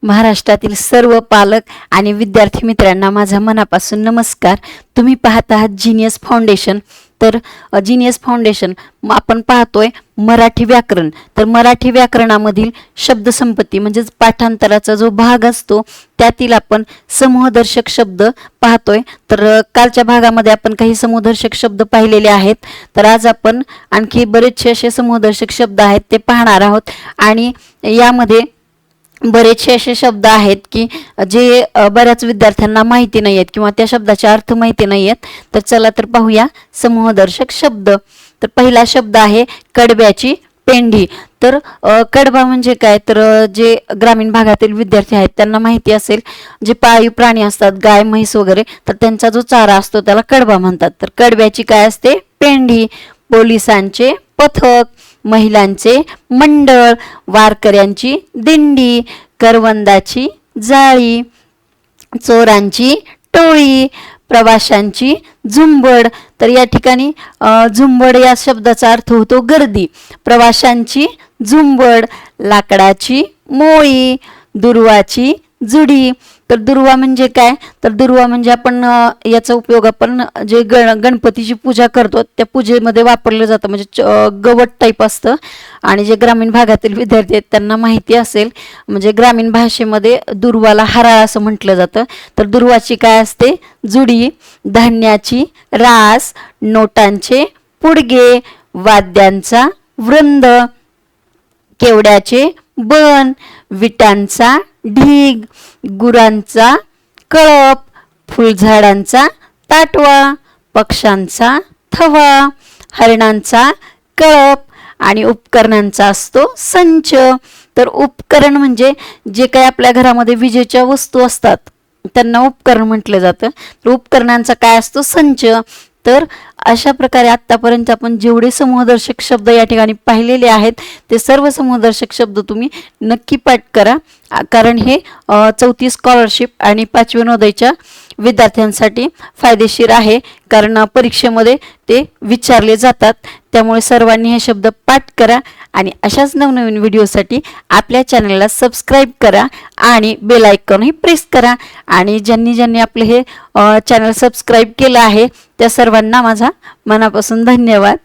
महाराष्ट्रातील सर्व पालक आणि विद्यार्थी मित्रांना माझा मनापासून नमस्कार। तुम्ही पाहत आहात जीनियस फाउंडेशन। तर जीनियस फाउंडेशन आपण पाहतोय मराठी व्याकरण। तर मराठी व्याकरणामधील शब्दसंपत्ती म्हणजेच पाठांतराचा जो भाग असतो त्यातील आपण समूहदर्शक शब्द पाहतोय। तर कालच्या भागामध्ये आपण काही समूहदर्शक शब्द पाहिलेले आहेत। तर आज आपण आणखी बरेचसे असे समूहदर्शक शब्द आहेत ते पाहणार आहोत आणि यामध्ये बरेचसे असे शब्द आहेत की जे बऱ्याच विद्यार्थ्यांना माहिती नाही आहेत किंवा त्या शब्दाचे अर्थ माहिती नाही आहेत। तर चला तर पाहूया समूहदर्शक शब्द। तर पहिला शब्द आहे कडब्याची पेंढी। तर कडबा म्हणजे काय, तर जे ग्रामीण भागातील विद्यार्थी आहेत त्यांना माहिती असेल, जे पाळीव प्राणी असतात गाय म्हैस वगैरे, तर त्यांचा जो चारा असतो त्याला कडबा म्हणतात। तर कडब्याची काय असते, पेंढी। पोलिसांचे पथक, महिलांचे मंडळ, वारकऱ्यांची दिंडी, करवंदाची जाळी, चोरांची टोळी, प्रवाशांची झुंबड। तर या ठिकाणी झुंबड या शब्दाचा अर्थ होतो गर्दी। प्रवाशांची झुंबड, लाकडाची मोळी, दुर्वाची जुडी। तर दुर्वा म्हणजे काय, तर दुर्वा म्हणजे आपण याचा उपयोग आपण जे गणपतीची पूजा करतो त्या पूजेमध्ये वापरलं जातं, म्हणजे गवत टाईप असतं। आणि जे ग्रामीण भागातील विद्यार्थी आहेत त्यांना माहिती असेल, म्हणजे ग्रामीण भाषेमध्ये दुर्वाला हराळ असं म्हटलं जातं। तर दुर्वाची काय असते, जुडी। धान्याची रास, नोटांचे पुडगे, वाद्यांचा वृंद, केवड्याचे बन, विटांचा ढीग, गुरांचा कळप, फुलझाडांचा ताटवा, पक्ष्यांचा थवा, हरणांचा कळप आणि उपकरणांचा असतो संच। तर उपकरण म्हणजे जे काही आपल्या घरामध्ये विजेच्या वस्तू असतात त्यांना उपकरण म्हटलं जातं। तर उपकरणांचा काय असतो, संच। तर अशा प्रकारे आतापर्यंत आपण जेवढे समूहदर्शक शब्द या ठिकाणी पाहिलेले आहेत ते सर्व समूहदर्शक शब्द तुम्ही नक्की पाठ करा, कारण हे 34 स्कॉलरशिप आणि 5वी नवोदयच्या विद्यार्थ्यांसाठी फायदेशीर आहे, कारण परीक्षेमध्ये ते विचारले जातात। त्यामुळे सर्वांनी हे शब्द पाठ करा आणि अशाच नवनवीन व्हिडिओसाठी आपल्या चॅनलला सबस्क्राईब करा आणि बेल आयकॉनही प्रेस करा। आणि ज्यांनी आपले हे चॅनल सबस्क्राईब केलं आहे त्या सर्वांना माझा मनापासून धन्यवाद।